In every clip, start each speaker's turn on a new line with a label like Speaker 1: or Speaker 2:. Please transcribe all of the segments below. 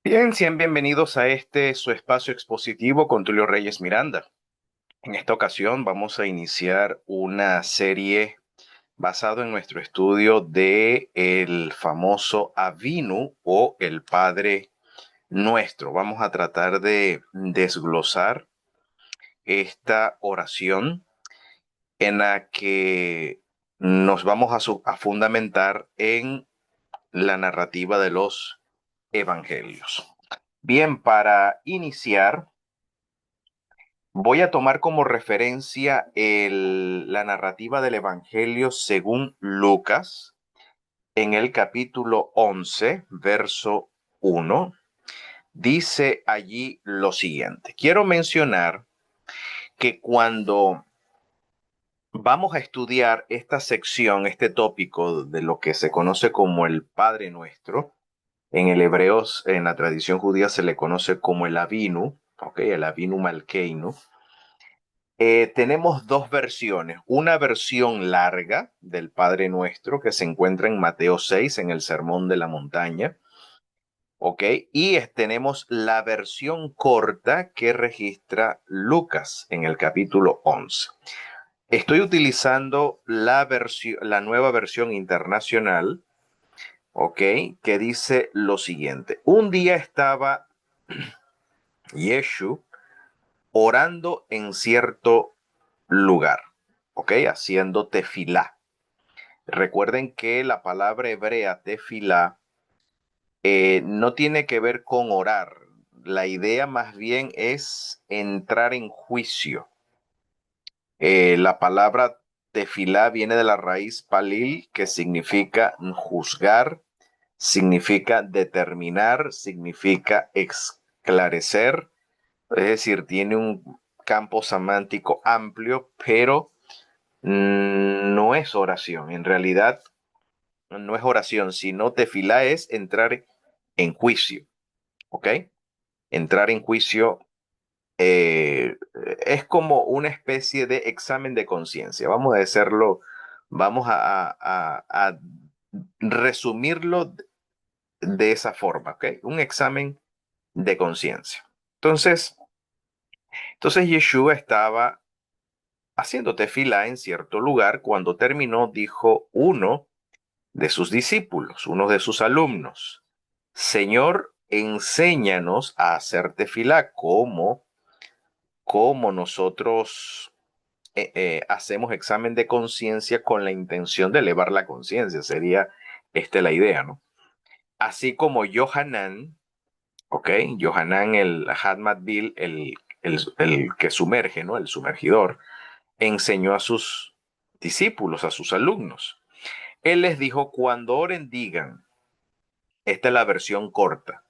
Speaker 1: Bien, sean bienvenidos a este su espacio expositivo con Tulio Reyes Miranda. En esta ocasión vamos a iniciar una serie basado en nuestro estudio de el famoso Avinu o el Padre Nuestro. Vamos a tratar de desglosar esta oración en la que nos vamos a fundamentar en la narrativa de los evangelios. Bien, para iniciar, voy a tomar como referencia la narrativa del Evangelio según Lucas en el capítulo 11, verso 1. Dice allí lo siguiente. Quiero mencionar que cuando vamos a estudiar esta sección, este tópico de lo que se conoce como el Padre Nuestro, en el hebreo, en la tradición judía se le conoce como el Avinu, ¿ok? El Avinu Malkeinu. Tenemos dos versiones. Una versión larga del Padre Nuestro que se encuentra en Mateo 6, en el Sermón de la Montaña. ¿Ok? Y tenemos la versión corta que registra Lucas en el capítulo 11. Estoy utilizando la nueva versión internacional, ¿ok? Que dice lo siguiente. Un día estaba Yeshu orando en cierto lugar, ¿ok? Haciendo tefilá. Recuerden que la palabra hebrea tefilá no tiene que ver con orar. La idea más bien es entrar en juicio. La palabra tefilá viene de la raíz palil, que significa juzgar, significa determinar, significa esclarecer. Es decir, tiene un campo semántico amplio, pero no es oración. En realidad, no es oración, sino tefilá es entrar en juicio, ¿ok? Entrar en juicio es como una especie de examen de conciencia. Vamos a hacerlo, vamos a resumirlo de esa forma, ¿ok? Un examen de conciencia. Entonces, entonces Yeshua estaba haciendo tefilá en cierto lugar. Cuando terminó, dijo uno de sus discípulos, uno de sus alumnos: Señor, enséñanos a hacer tefilá como nosotros hacemos examen de conciencia con la intención de elevar la conciencia. Sería esta la idea, ¿no? Así como Yohanan, ¿ok? Yohanan, el Hadmatbil, el que sumerge, ¿no? El sumergidor, enseñó a sus discípulos, a sus alumnos. Él les dijo: cuando oren, digan, esta es la versión corta: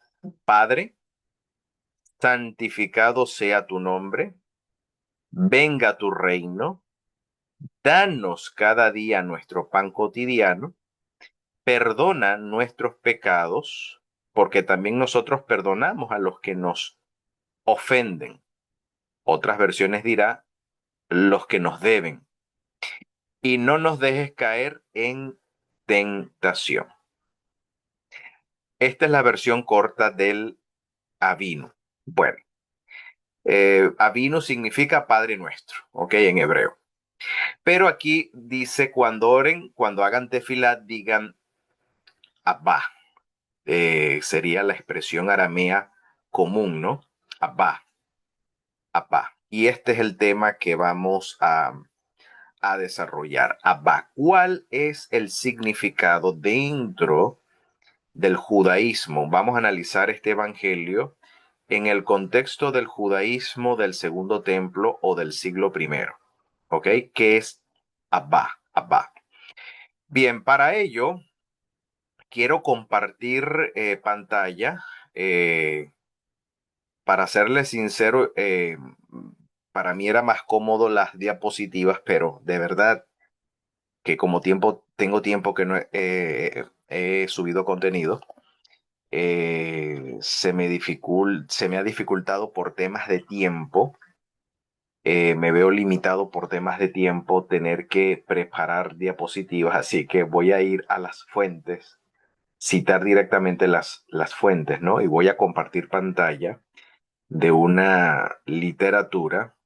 Speaker 1: Padre, santificado sea tu nombre, venga tu reino, danos cada día nuestro pan cotidiano, perdona nuestros pecados, porque también nosotros perdonamos a los que nos ofenden. Otras versiones dirá los que nos deben. Y no nos dejes caer en tentación. Esta es la versión corta del Avinu. Bueno, Avinu significa Padre Nuestro, ¿ok? En hebreo. Pero aquí dice: cuando oren, cuando hagan tefilat, digan Abba. Sería la expresión aramea común, ¿no? Abba, Abba. Y este es el tema que vamos a desarrollar. Abba, ¿cuál es el significado dentro del judaísmo? Vamos a analizar este evangelio en el contexto del judaísmo del Segundo Templo o del siglo primero. ¿Ok? ¿Qué es Abba? Abba. Bien, para ello quiero compartir pantalla. Para serle sincero, para mí era más cómodo las diapositivas, pero de verdad que como tengo tiempo que no he subido contenido, se me ha dificultado por temas de tiempo. Me veo limitado por temas de tiempo tener que preparar diapositivas, así que voy a ir a las fuentes citar directamente las fuentes, ¿no? Y voy a compartir pantalla de una literatura,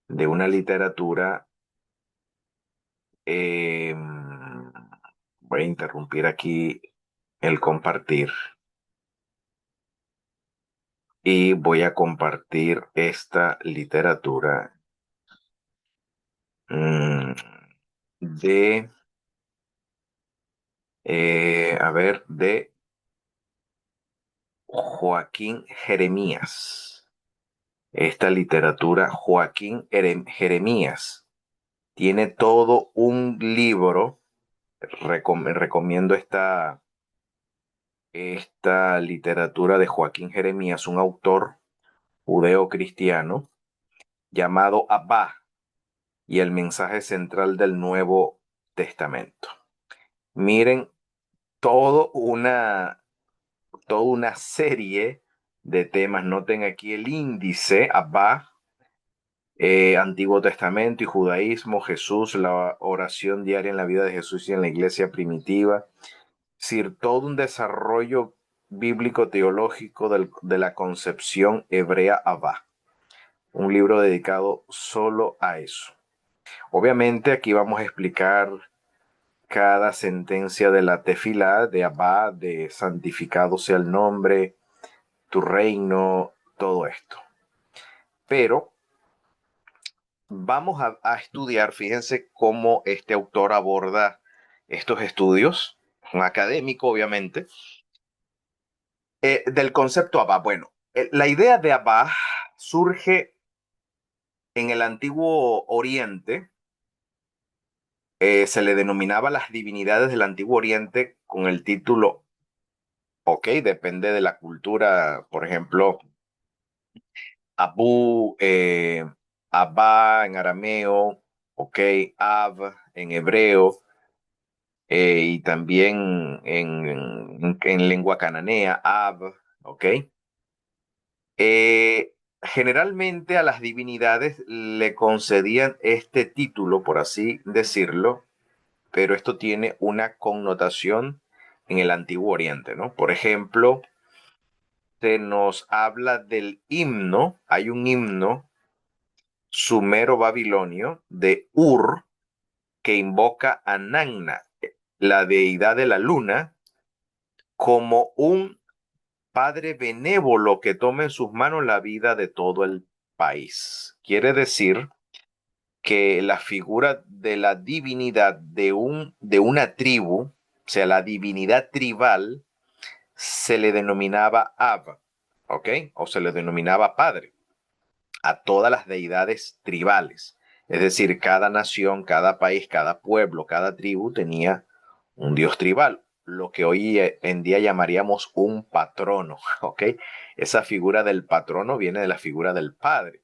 Speaker 1: de una literatura, eh, voy a interrumpir aquí el compartir y voy a compartir esta literatura mm, de, a ver, de Joaquín Jeremías. Esta literatura, Joaquín Jeremías, tiene todo un libro. Recomiendo esta literatura de Joaquín Jeremías, un autor judeo-cristiano llamado Abba y el mensaje central del Nuevo Testamento. Miren, todo una, toda una serie de temas. Noten aquí el índice, Abba, Antiguo Testamento y judaísmo, Jesús, la oración diaria en la vida de Jesús y en la iglesia primitiva. Es decir, todo un desarrollo bíblico teológico de la concepción hebrea Abba. Un libro dedicado solo a eso. Obviamente aquí vamos a explicar cada sentencia de la tefilá, de Abba, de santificado sea el nombre, tu reino, todo esto. Pero vamos a estudiar, fíjense cómo este autor aborda estos estudios, un académico obviamente, del concepto Abba. Bueno, la idea de Abba surge en el antiguo Oriente. Se le denominaba las divinidades del antiguo Oriente con el título, ok, depende de la cultura, por ejemplo, Abu, Abba en arameo, ok, Ab en hebreo, y también en lengua cananea, Ab, ok. Generalmente a las divinidades le concedían este título, por así decirlo, pero esto tiene una connotación en el Antiguo Oriente, ¿no? Por ejemplo, se nos habla del himno, hay un himno sumero-babilonio de Ur que invoca a Nanna, la deidad de la luna, como un padre benévolo que toma en sus manos la vida de todo el país. Quiere decir que la figura de la divinidad de una tribu, o sea, la divinidad tribal, se le denominaba Ab, ¿ok? O se le denominaba padre a todas las deidades tribales. Es decir, cada nación, cada país, cada pueblo, cada tribu tenía un dios tribal, lo que hoy en día llamaríamos un patrono, ¿ok? Esa figura del patrono viene de la figura del padre,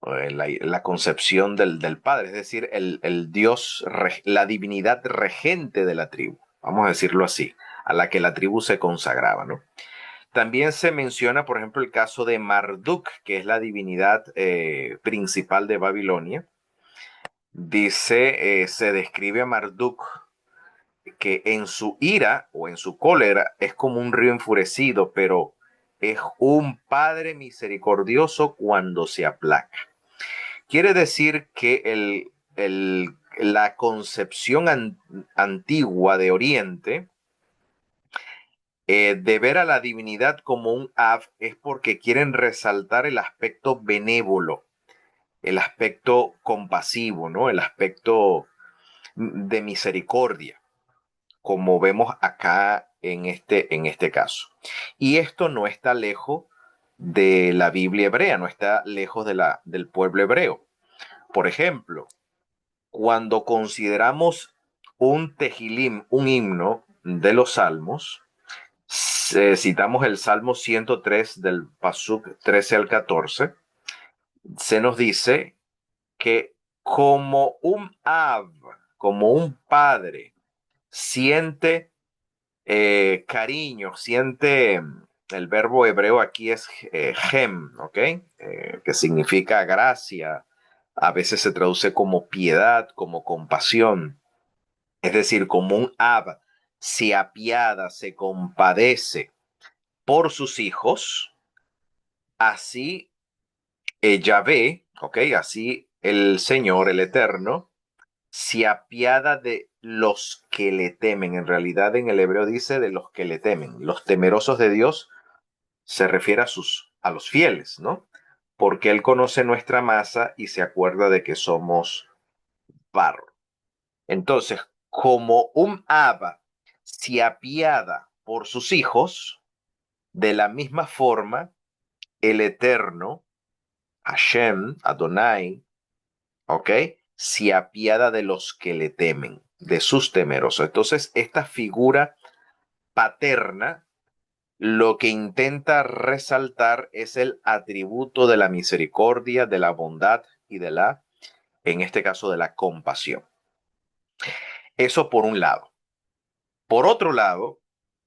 Speaker 1: la concepción del padre, es decir, el dios, la divinidad regente de la tribu, vamos a decirlo así, a la que la tribu se consagraba, ¿no? También se menciona, por ejemplo, el caso de Marduk, que es la divinidad principal de Babilonia. Dice, se describe a Marduk que en su ira o en su cólera es como un río enfurecido, pero es un padre misericordioso cuando se aplaca. Quiere decir que la concepción antigua de Oriente, de ver a la divinidad como un Ab es porque quieren resaltar el aspecto benévolo, el aspecto compasivo, ¿no? El aspecto de misericordia, como vemos acá en este caso. Y esto no está lejos de la Biblia hebrea, no está lejos del pueblo hebreo. Por ejemplo, cuando consideramos un tejilim, un himno de los salmos, citamos el Salmo 103 del Pasuk 13 al 14, se nos dice que como un Ab, como un padre, siente cariño, siente, el verbo hebreo aquí es gem, ¿ok? Que significa gracia, a veces se traduce como piedad, como compasión, es decir, como un Ab se apiada, se compadece por sus hijos, así Yahvé, ¿ok? Así el Señor, el Eterno, se apiada de los que le temen. En realidad en el hebreo dice de los que le temen. Los temerosos de Dios se refiere a los fieles, ¿no? Porque Él conoce nuestra masa y se acuerda de que somos barro. Entonces, como un Abba se apiada por sus hijos, de la misma forma, el Eterno, Hashem, Adonai, ¿ok? Se apiada de los que le temen, de sus temerosos. Entonces, esta figura paterna lo que intenta resaltar es el atributo de la misericordia, de la bondad y de la, en este caso, de la compasión. Eso por un lado. Por otro lado,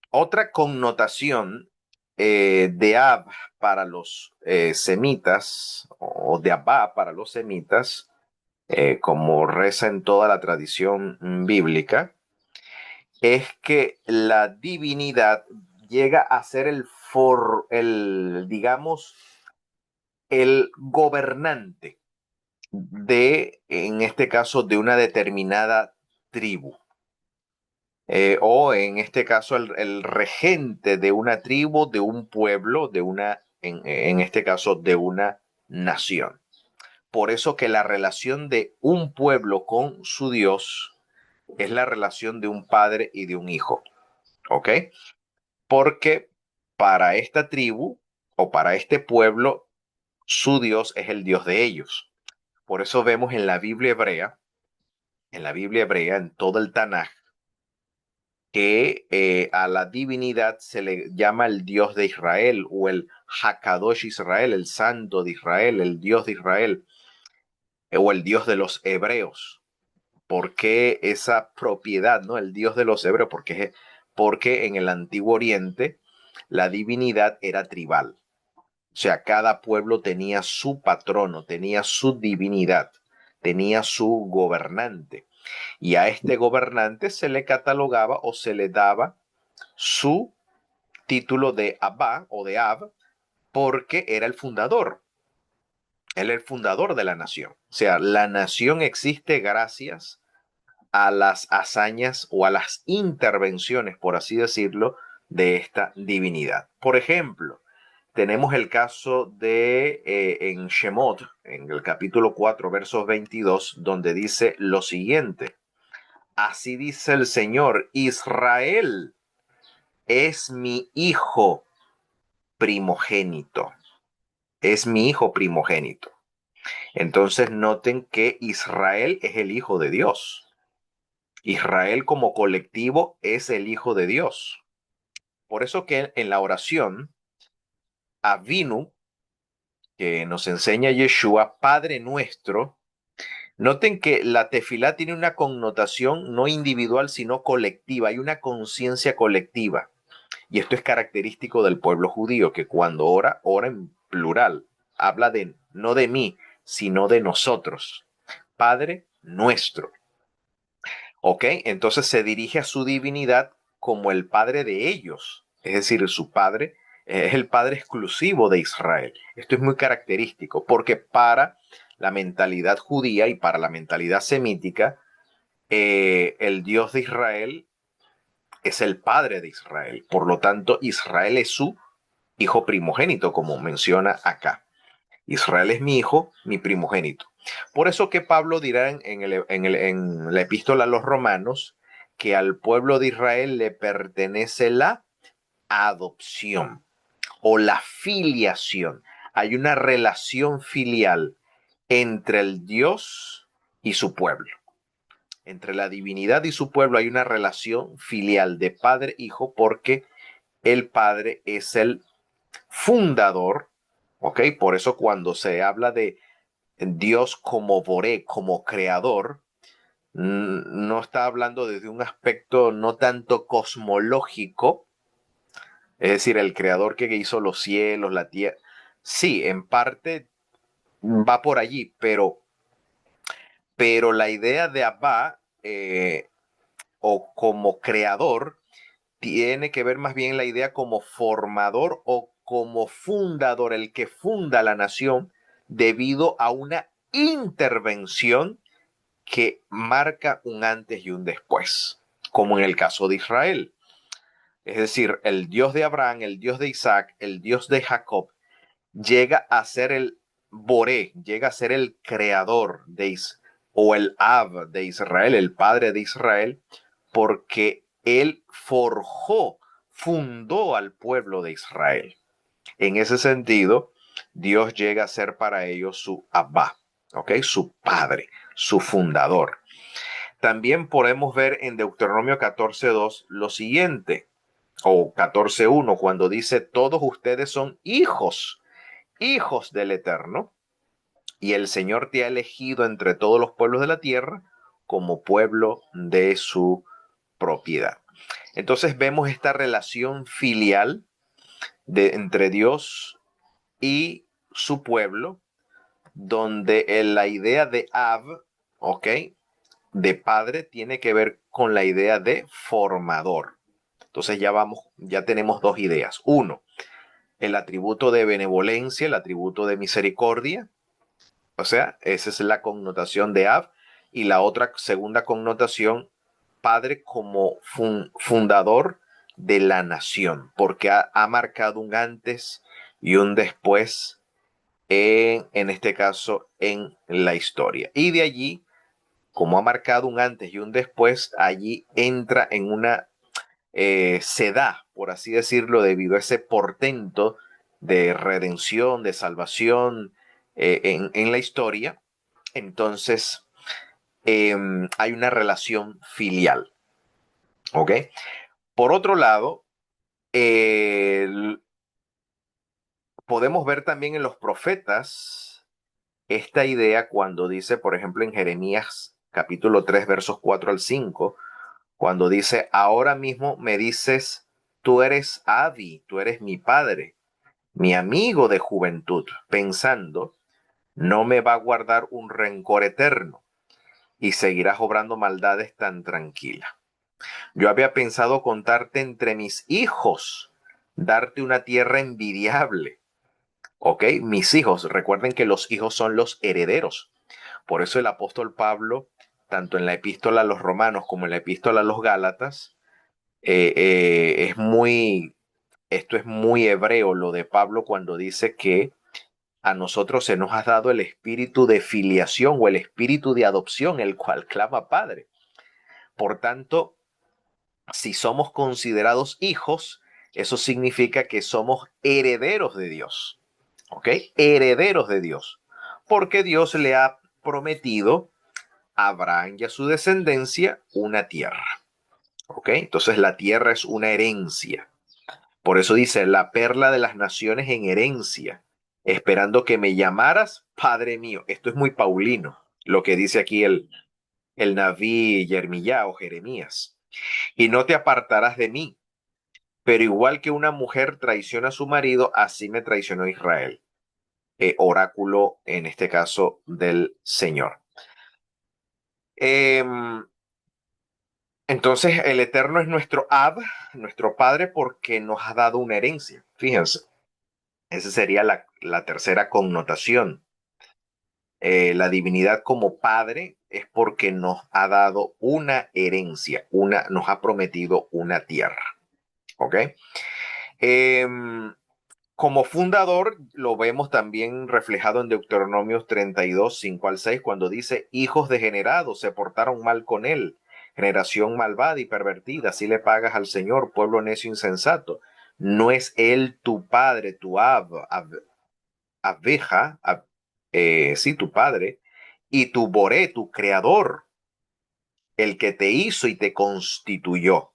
Speaker 1: otra connotación de Ab para los semitas, o de Abba para los semitas, como reza en toda la tradición bíblica, es que la divinidad llega a ser digamos, el gobernante de, en este caso, de una determinada tribu. O en este caso, el regente de una tribu, de un pueblo, en este caso, de una nación. Por eso que la relación de un pueblo con su Dios es la relación de un padre y de un hijo. ¿Ok? Porque para esta tribu o para este pueblo, su Dios es el Dios de ellos. Por eso vemos en la Biblia hebrea, en todo el Tanaj, que a la divinidad se le llama el Dios de Israel o el Hakadosh Israel, el Santo de Israel, el Dios de Israel o el Dios de los hebreos. ¿Por qué esa propiedad, no? El Dios de los hebreos, porque en el Antiguo Oriente la divinidad era tribal. O sea, cada pueblo tenía su patrono, tenía su divinidad, tenía su gobernante. Y a este gobernante se le catalogaba o se le daba su título de Abba o de Ab, porque era el fundador. Él es el fundador de la nación. O sea, la nación existe gracias a las hazañas o a las intervenciones, por así decirlo, de esta divinidad. Por ejemplo, tenemos el caso de en Shemot, en el capítulo 4, versos 22, donde dice lo siguiente. Así dice el Señor, Israel es mi hijo primogénito. Es mi hijo primogénito. Entonces noten que Israel es el hijo de Dios. Israel como colectivo es el hijo de Dios. Por eso que en la oración, Avinu, que nos enseña Yeshua, Padre nuestro, noten que la tefilá tiene una connotación no individual, sino colectiva. Hay una conciencia colectiva. Y esto es característico del pueblo judío, que cuando ora, ora en plural. Habla de no de mí, sino de nosotros. Padre nuestro. ¿Ok? Entonces se dirige a su divinidad como el padre de ellos. Es decir, su padre es el padre exclusivo de Israel. Esto es muy característico porque para la mentalidad judía y para la mentalidad semítica, el Dios de Israel es el padre de Israel. Por lo tanto, Israel es su hijo primogénito, como menciona acá. Israel es mi hijo, mi primogénito. Por eso que Pablo dirá en la epístola a los romanos que al pueblo de Israel le pertenece la adopción o la filiación. Hay una relación filial entre el Dios y su pueblo. Entre la divinidad y su pueblo hay una relación filial de padre-hijo porque el padre es el fundador, ¿ok? Por eso cuando se habla de Dios como Boré, como creador, no está hablando desde un aspecto no tanto cosmológico, es decir, el creador que hizo los cielos, la tierra. Sí, en parte va por allí, pero la idea de Abba o como creador tiene que ver más bien la idea como formador o como fundador, el que funda la nación debido a una intervención que marca un antes y un después, como en el caso de Israel. Es decir, el Dios de Abraham, el Dios de Isaac, el Dios de Jacob, llega a ser el Boré, llega a ser el creador de Israel, o el Ab de Israel, el padre de Israel, porque él forjó, fundó al pueblo de Israel. En ese sentido, Dios llega a ser para ellos su Abba, ¿ok? Su padre, su fundador. También podemos ver en Deuteronomio 14.2 lo siguiente, o 14.1, cuando dice, todos ustedes son hijos, hijos del Eterno, y el Señor te ha elegido entre todos los pueblos de la tierra como pueblo de su propiedad. Entonces vemos esta relación filial entre Dios y su pueblo, donde la idea de Ab, ¿ok? De padre tiene que ver con la idea de formador. Entonces ya tenemos dos ideas. Uno, el atributo de benevolencia, el atributo de misericordia. O sea, esa es la connotación de Ab. Y la otra segunda connotación, padre como fundador de la nación, porque ha marcado un antes y un después en este caso, en la historia. Y de allí, como ha marcado un antes y un después, allí entra en una, se da, por así decirlo, debido a ese portento de redención, de salvación en la historia. Entonces, hay una relación filial. ¿Ok? Por otro lado, podemos ver también en los profetas esta idea cuando dice, por ejemplo, en Jeremías capítulo 3, versos 4 al 5, cuando dice, ahora mismo me dices, tú eres Abi, tú eres mi padre, mi amigo de juventud, pensando, no me va a guardar un rencor eterno y seguirás obrando maldades tan tranquila. Yo había pensado contarte entre mis hijos, darte una tierra envidiable. ¿Ok? Mis hijos, recuerden que los hijos son los herederos. Por eso el apóstol Pablo, tanto en la epístola a los romanos como en la epístola a los gálatas, es muy, esto es muy hebreo lo de Pablo cuando dice que a nosotros se nos ha dado el espíritu de filiación o el espíritu de adopción, el cual clama Padre. Por tanto, si somos considerados hijos, eso significa que somos herederos de Dios. ¿Ok? Herederos de Dios. Porque Dios le ha prometido a Abraham y a su descendencia una tierra. ¿Ok? Entonces la tierra es una herencia. Por eso dice, la perla de las naciones en herencia, esperando que me llamaras Padre mío. Esto es muy paulino, lo que dice aquí el Naví Yermiyá o Jeremías. Y no te apartarás de mí, pero igual que una mujer traiciona a su marido, así me traicionó Israel. Oráculo, en este caso, del Señor. Entonces, el Eterno es nuestro Ab, nuestro Padre, porque nos ha dado una herencia. Fíjense, esa sería la tercera connotación. La divinidad como Padre es porque nos ha dado una herencia, nos ha prometido una tierra. ¿Ok? Como fundador, lo vemos también reflejado en Deuteronomios 32, 5 al 6, cuando dice, hijos degenerados se portaron mal con él, generación malvada y pervertida, si le pagas al Señor, pueblo necio insensato. No es él tu padre, tu abeja, sí, tu padre, y tu Boré, tu creador, el que te hizo y te constituyó.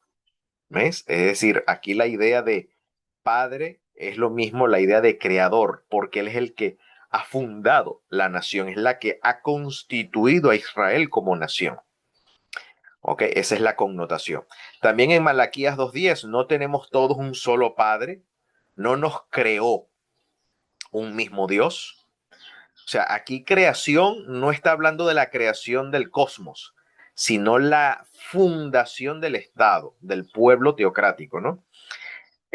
Speaker 1: ¿Ves? Es decir, aquí la idea de padre es lo mismo la idea de creador, porque él es el que ha fundado la nación, es la que ha constituido a Israel como nación. Ok, esa es la connotación. También en Malaquías 2:10, no tenemos todos un solo padre, no nos creó un mismo Dios. O sea, aquí creación no está hablando de la creación del cosmos, sino la fundación del Estado, del pueblo teocrático, ¿no?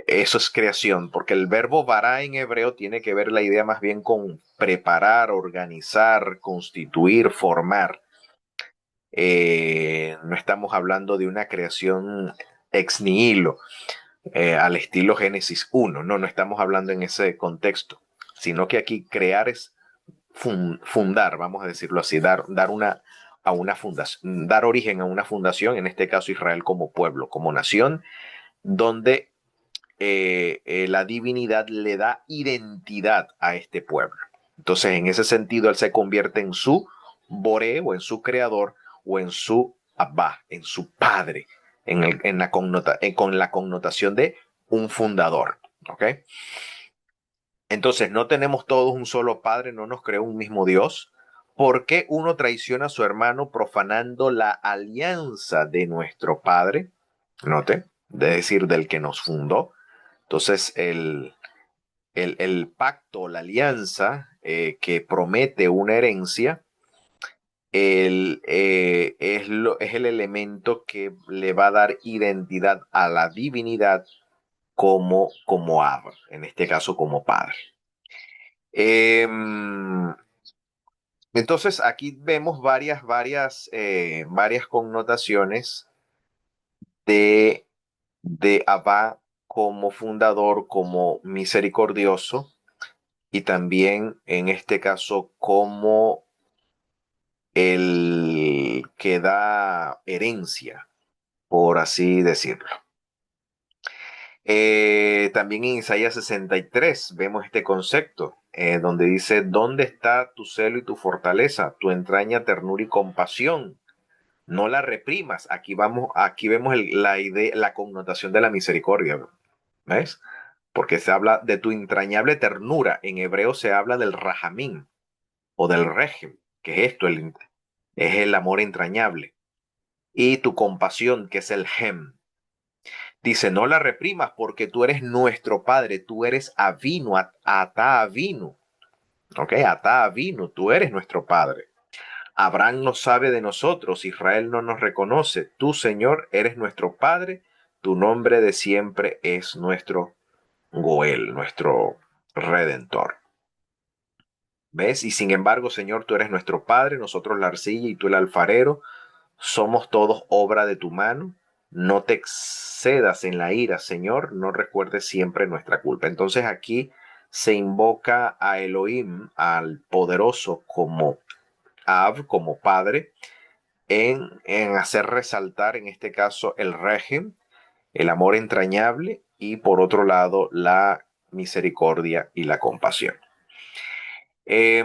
Speaker 1: Eso es creación, porque el verbo vará en hebreo tiene que ver la idea más bien con preparar, organizar, constituir, formar. No estamos hablando de una creación ex nihilo, al estilo Génesis 1, no, no estamos hablando en ese contexto, sino que aquí crear es fundar, vamos a decirlo así, dar una a una fundación, dar origen a una fundación, en este caso Israel como pueblo, como nación, donde la divinidad le da identidad a este pueblo. Entonces, en ese sentido, él se convierte en su Boré o en su creador o en su Abba, en su padre, con la connotación de un fundador. ¿Ok? Entonces, no tenemos todos un solo padre, no nos creó un mismo Dios. ¿Por qué uno traiciona a su hermano profanando la alianza de nuestro padre? Note, de decir, del que nos fundó. Entonces, el pacto, la alianza que promete una herencia, es el elemento que le va a dar identidad a la divinidad como Abba, en este caso como Padre. Eh, entonces, aquí vemos varias connotaciones de, de Abba como fundador, como misericordioso, y también en este caso como el que da herencia, por así decirlo. También en Isaías 63 vemos este concepto, donde dice, ¿dónde está tu celo y tu fortaleza, tu entraña, ternura y compasión? No la reprimas. Aquí vemos la idea, la connotación de la misericordia, ¿ves? Porque se habla de tu entrañable ternura. En hebreo se habla del rajamín o del régimen, que es esto, es el amor entrañable. Y tu compasión, que es el hem. Dice, no la reprimas porque tú eres nuestro padre, tú eres Avinu, Ata Avinu. ¿Ok? Ata Avinu, tú eres nuestro padre. Abraham no sabe de nosotros, Israel no nos reconoce. Tú, Señor, eres nuestro padre, tu nombre de siempre es nuestro Goel, nuestro redentor. ¿Ves? Y sin embargo, Señor, tú eres nuestro padre, nosotros la arcilla y tú el alfarero. Somos todos obra de tu mano. No te excedas en la ira, Señor. No recuerdes siempre nuestra culpa. Entonces aquí se invoca a Elohim, al poderoso, como Ab, como padre, en hacer resaltar, en este caso, el régimen, el amor entrañable y, por otro lado, la misericordia y la compasión. Eh,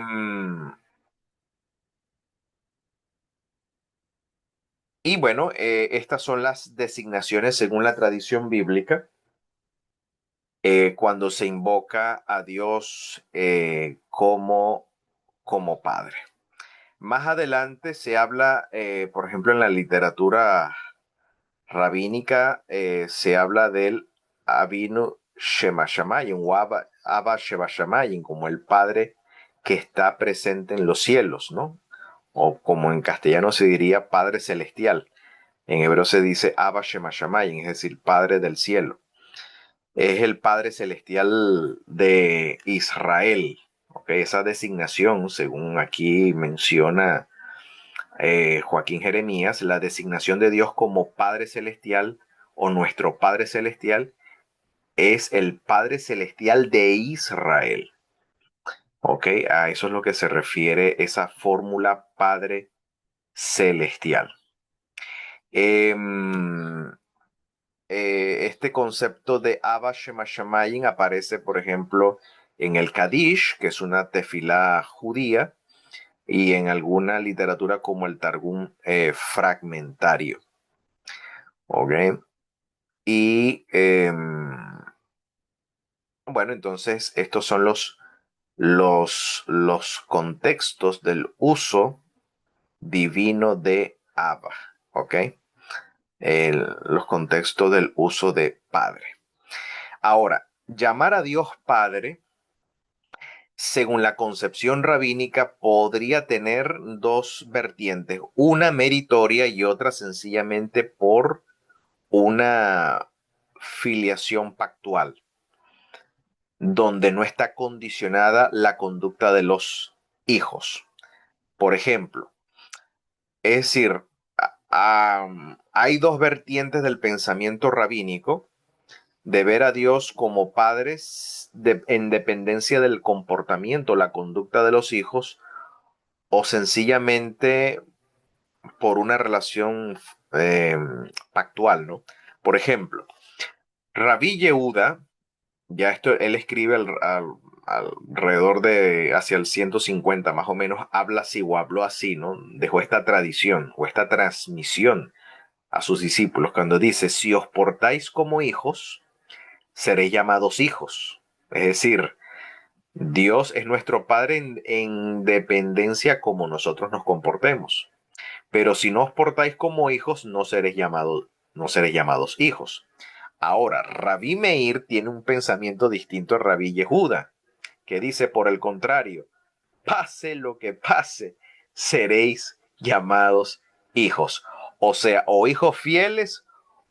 Speaker 1: y bueno, estas son las designaciones según la tradición bíblica cuando se invoca a Dios como Padre. Más adelante se habla, por ejemplo, en la literatura rabínica, se habla del Avinu Shemashamayin o Abba Shemashamayin, como el Padre que está presente en los cielos, ¿no? O como en castellano se diría Padre Celestial. En hebreo se dice Abba Shemashamayin, es decir, Padre del cielo. Es el Padre Celestial de Israel. ¿Okay? Esa designación, según aquí menciona Joaquín Jeremías, la designación de Dios como Padre Celestial o nuestro Padre Celestial es el Padre Celestial de Israel. ¿Ok? A eso es lo que se refiere esa fórmula Padre Celestial. Eh, este concepto de Abba Shema Shamayim aparece, por ejemplo, en el Kadish, que es una tefilá judía, y en alguna literatura como el Targum fragmentario. ¿Ok? Y bueno, entonces estos son los contextos del uso divino de Abba. ¿Ok? Los contextos del uso de Padre. Ahora, llamar a Dios Padre según la concepción rabínica, podría tener dos vertientes, una meritoria y otra sencillamente por una filiación pactual, donde no está condicionada la conducta de los hijos. Por ejemplo, es decir, hay dos vertientes del pensamiento rabínico de ver a Dios como padres en dependencia del comportamiento, la conducta de los hijos, o sencillamente por una relación eh, pactual, ¿no? Por ejemplo, Rabí Yehuda, ya esto él escribe alrededor de hacia el 150 más o menos, habla así o habló así, ¿no? Dejó esta tradición o esta transmisión a sus discípulos cuando dice, si os portáis como hijos, seréis llamados hijos. Es decir, Dios es nuestro Padre en dependencia como nosotros nos comportemos. Pero si no os portáis como hijos, no seréis llamados hijos. Ahora, Rabí Meir tiene un pensamiento distinto a Rabí Yehuda, que dice, por el contrario, pase lo que pase, seréis llamados hijos. O sea, o hijos fieles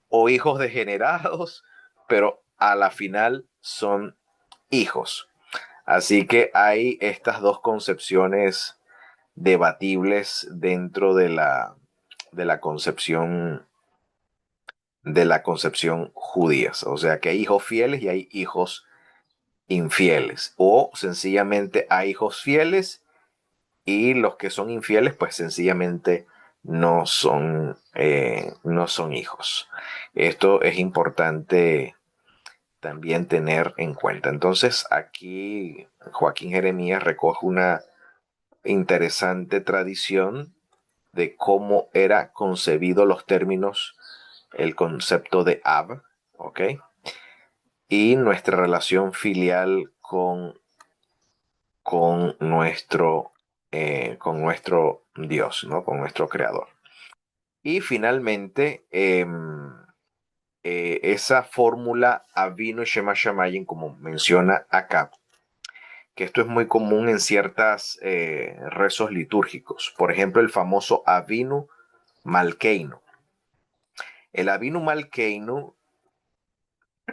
Speaker 1: o hijos degenerados, pero a la final son hijos. Así que hay estas dos concepciones debatibles dentro de la concepción judía. O sea que hay hijos fieles y hay hijos infieles. O sencillamente hay hijos fieles y los que son infieles pues sencillamente no son hijos. Esto es importante también tener en cuenta. Entonces aquí Joaquín Jeremías recoge una interesante tradición de cómo era concebido los términos, el concepto de Ab, ¿ok? Y nuestra relación filial con nuestro Dios, ¿no? Con nuestro Creador. Y finalmente, esa fórmula Avinu Shema Shamayim, como menciona acá, que esto es muy común en ciertas rezos litúrgicos. Por ejemplo, el famoso Avinu Malkeinu. El Avinu Malkeinu,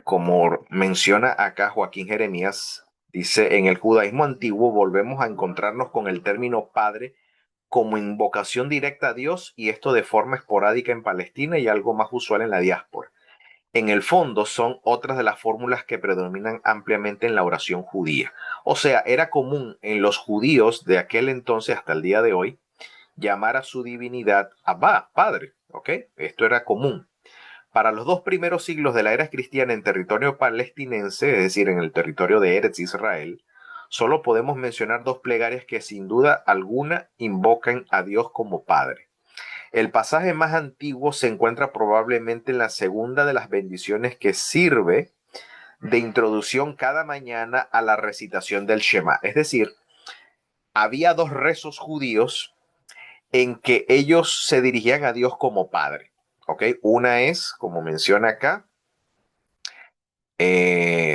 Speaker 1: como menciona acá Joaquín Jeremías, dice, en el judaísmo antiguo volvemos a encontrarnos con el término padre como invocación directa a Dios y esto de forma esporádica en Palestina y algo más usual en la diáspora. En el fondo son otras de las fórmulas que predominan ampliamente en la oración judía. O sea, era común en los judíos de aquel entonces hasta el día de hoy llamar a su divinidad Abba, Padre. ¿Ok? Esto era común. Para los dos primeros siglos de la era cristiana en territorio palestinense, es decir, en el territorio de Eretz Israel, solo podemos mencionar dos plegarias que sin duda alguna invocan a Dios como Padre. El pasaje más antiguo se encuentra probablemente en la segunda de las bendiciones que sirve de introducción cada mañana a la recitación del Shema. Es decir, había dos rezos judíos en que ellos se dirigían a Dios como Padre. ¿Ok? Una es, como menciona acá,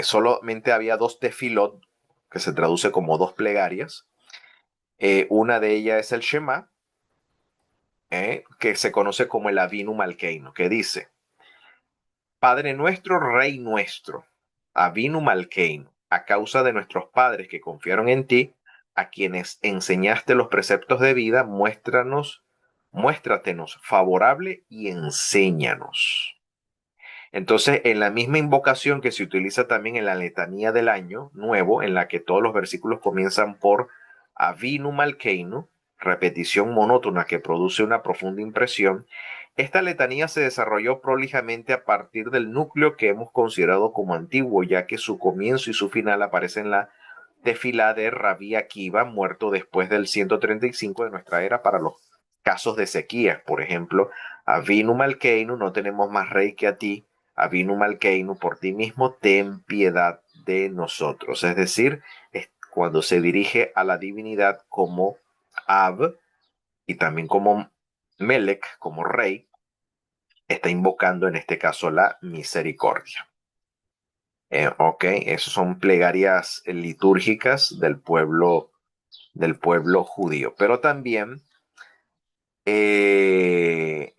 Speaker 1: solamente había dos tefilot, que se traduce como dos plegarias. Una de ellas es el Shema, que se conoce como el Avinu Malkeinu, que dice, Padre nuestro, Rey nuestro, Avinu Malkeinu, a causa de nuestros padres que confiaron en ti, a quienes enseñaste los preceptos de vida, muéstratenos favorable y enséñanos. Entonces, en la misma invocación que se utiliza también en la letanía del año nuevo, en la que todos los versículos comienzan por Avinu Malkeinu, repetición monótona que produce una profunda impresión, esta letanía se desarrolló prolijamente a partir del núcleo que hemos considerado como antiguo, ya que su comienzo y su final aparecen en la tefilá de Rabí Akiva, muerto después del 135 de nuestra era para los casos de sequía. Por ejemplo, Avinu Malkeinu, no tenemos más rey que a ti, Avinu Malkeinu, por ti mismo, ten piedad de nosotros. Es decir, es cuando se dirige a la divinidad como Ab y también como Melech, como rey, está invocando en este caso la misericordia. Ok, esos son plegarias litúrgicas del pueblo judío. Pero eh,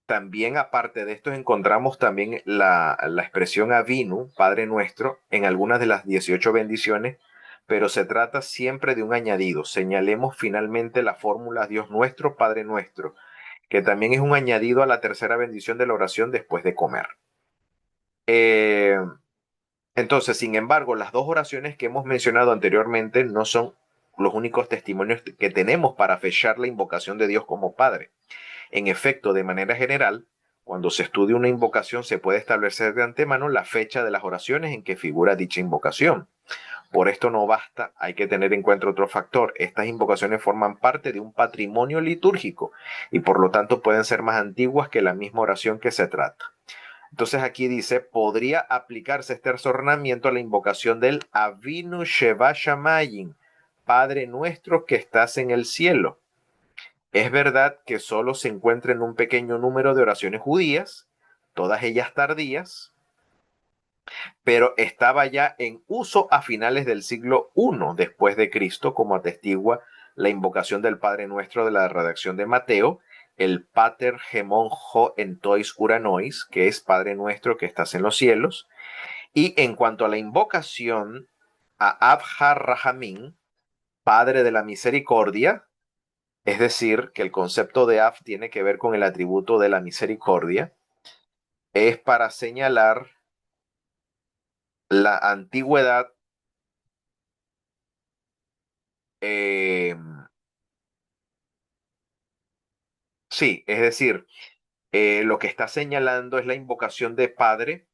Speaker 1: también aparte de esto encontramos también la expresión Avinu, Padre Nuestro, en algunas de las 18 bendiciones, pero se trata siempre de un añadido. Señalemos finalmente la fórmula Dios nuestro, Padre Nuestro, que también es un añadido a la tercera bendición de la oración después de comer. Eh, entonces, sin embargo, las dos oraciones que hemos mencionado anteriormente no son los únicos testimonios que tenemos para fechar la invocación de Dios como Padre. En efecto, de manera general, cuando se estudia una invocación se puede establecer de antemano la fecha de las oraciones en que figura dicha invocación. Por esto no basta, hay que tener en cuenta otro factor. Estas invocaciones forman parte de un patrimonio litúrgico y por lo tanto pueden ser más antiguas que la misma oración que se trata. Entonces aquí dice, podría aplicarse este razonamiento a la invocación del Avinu Sheva Shamayim, Padre nuestro que estás en el cielo. Es verdad que solo se encuentra en un pequeño número de oraciones judías, todas ellas tardías, pero estaba ya en uso a finales del siglo I después de Cristo, como atestigua la invocación del Padre Nuestro de la redacción de Mateo, el Pater Gemon Ho Entois Uranois, que es Padre Nuestro que estás en los cielos. Y en cuanto a la invocación a Abha Rahamim, Padre de la Misericordia, es decir, que el concepto de Af tiene que ver con el atributo de la misericordia, es para señalar la antigüedad, eh, sí, es decir, lo que está señalando es la invocación de Padre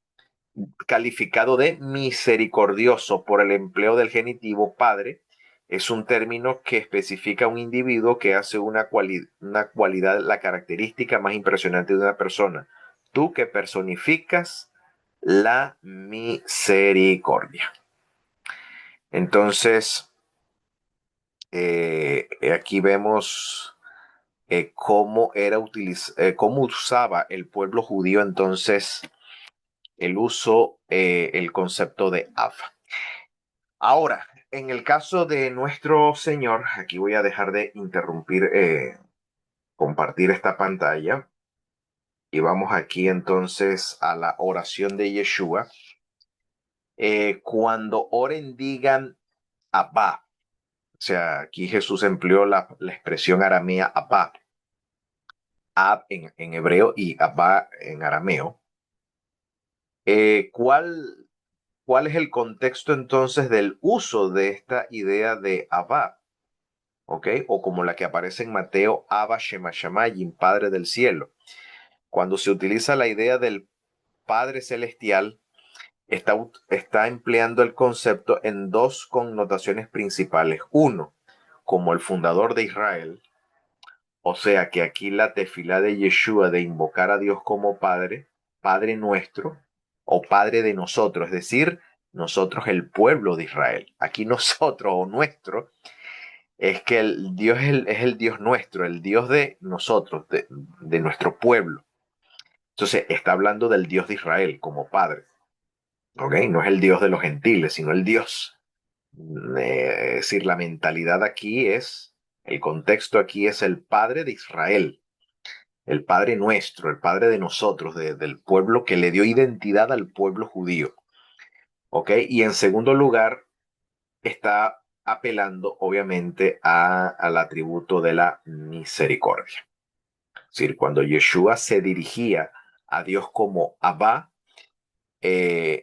Speaker 1: calificado de misericordioso por el empleo del genitivo Padre. Es un término que especifica a un individuo que hace una cualidad, la característica más impresionante de una persona. Tú que personificas la misericordia. Entonces, aquí vemos cómo usaba el pueblo judío entonces el concepto de Av. Ahora, en el caso de nuestro Señor, aquí voy a dejar de interrumpir, compartir esta pantalla y vamos aquí entonces a la oración de Yeshua. Cuando oren digan Abba, o sea, aquí Jesús empleó la expresión aramea Abba, Ab en hebreo y Abba en arameo. Eh, ¿cuál, ¿Cuál es el contexto entonces del uso de esta idea de Abba? ¿Ok? O como la que aparece en Mateo, Abba Shema Shamayim, Padre del cielo. Cuando se utiliza la idea del Padre celestial, está empleando el concepto en dos connotaciones principales. Uno, como el fundador de Israel, o sea que aquí la tefilá de Yeshua de invocar a Dios como Padre, Padre nuestro o Padre de nosotros, es decir, nosotros el pueblo de Israel. Aquí nosotros o nuestro es que el Dios es el Dios nuestro, el Dios de nosotros, de nuestro pueblo. Entonces está hablando del Dios de Israel como Padre. ¿Ok? No es el Dios de los gentiles, sino el Dios. Es decir, la mentalidad aquí es, el contexto aquí es el Padre de Israel, el Padre nuestro, el Padre de nosotros, del pueblo que le dio identidad al pueblo judío. ¿Ok? Y en segundo lugar, está apelando obviamente al atributo de la misericordia. Es decir, cuando Yeshua se dirigía a Dios como Abba,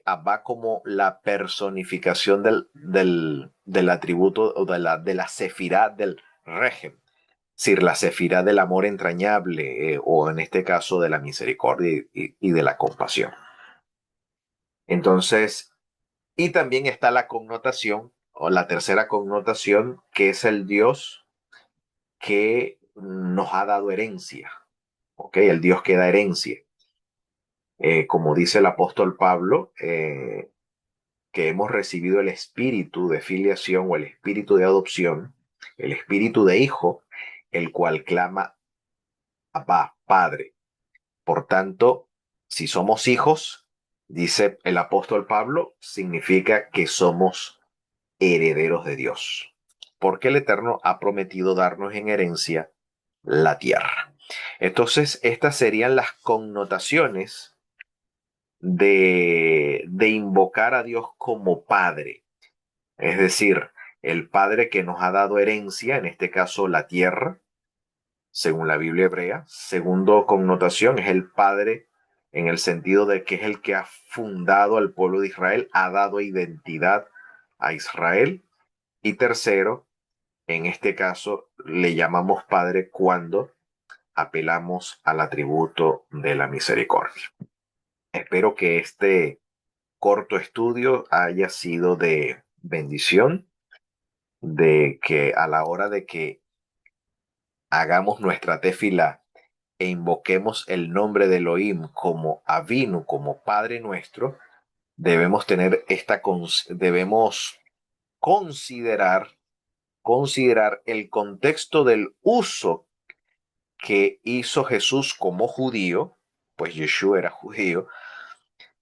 Speaker 1: Abba como la personificación del atributo o de la sefirá del régimen, es decir, la sefirá del amor entrañable o en este caso de la misericordia y de la compasión. Entonces, y también está la connotación o la tercera connotación que es el Dios que nos ha dado herencia, ¿ok? El Dios que da herencia. Como dice el apóstol Pablo, que hemos recibido el espíritu de filiación o el espíritu de adopción, el espíritu de hijo, el cual clama Abba, Padre. Por tanto, si somos hijos, Dice el apóstol Pablo, significa que somos herederos de Dios, porque el Eterno ha prometido darnos en herencia la tierra. Entonces, estas serían las connotaciones de invocar a Dios como Padre, es decir, el Padre que nos ha dado herencia, en este caso la tierra, según la Biblia hebrea. Segundo connotación es el Padre en el sentido de que es el que ha fundado al pueblo de Israel, ha dado identidad a Israel. Y tercero, en este caso le llamamos Padre cuando apelamos al atributo de la misericordia. Espero que este corto estudio haya sido de bendición, de que a la hora de que hagamos nuestra tefila e invoquemos el nombre de Elohim como Avinu, como Padre nuestro, debemos tener debemos considerar, considerar el contexto del uso que hizo Jesús como judío, pues Yeshua era judío,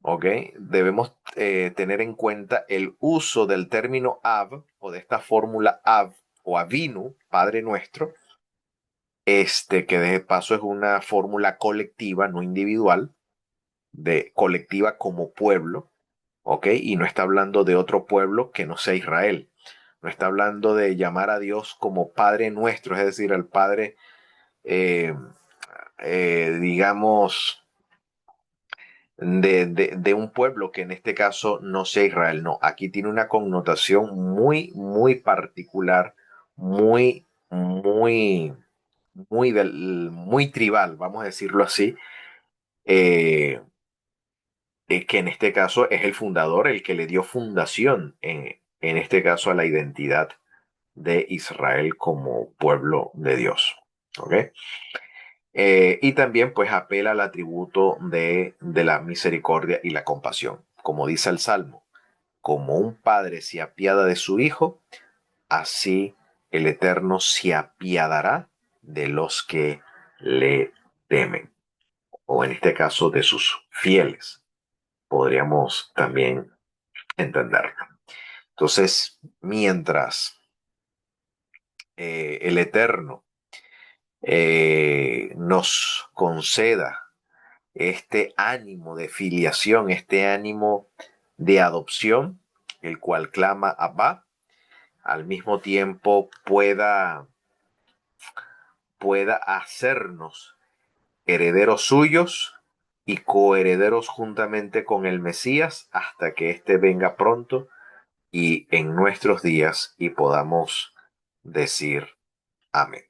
Speaker 1: ¿ok? Debemos tener en cuenta el uso del término Av o de esta fórmula Av o Avinu, Padre nuestro, que de paso es una fórmula colectiva, no individual, de colectiva como pueblo, ¿ok? Y no está hablando de otro pueblo que no sea Israel. No está hablando de llamar a Dios como Padre nuestro, es decir, el Padre, eh, digamos, de un pueblo que en este caso no sea Israel. No, aquí tiene una connotación muy, muy particular, muy, muy, muy tribal, vamos a decirlo así, eh, que en este caso es el fundador, el que le dio fundación, en este caso, a la identidad de Israel como pueblo de Dios. ¿Ok? Y también pues apela al atributo de la misericordia y la compasión. Como dice el Salmo, como un padre se apiada de su hijo, así el Eterno se apiadará de los que le temen, o en este caso de sus fieles, podríamos también entenderlo. Entonces, mientras el Eterno nos conceda este ánimo de filiación, este ánimo de adopción, el cual clama Abba, al mismo tiempo pueda hacernos herederos suyos y coherederos juntamente con el Mesías hasta que éste venga pronto y en nuestros días y podamos decir amén.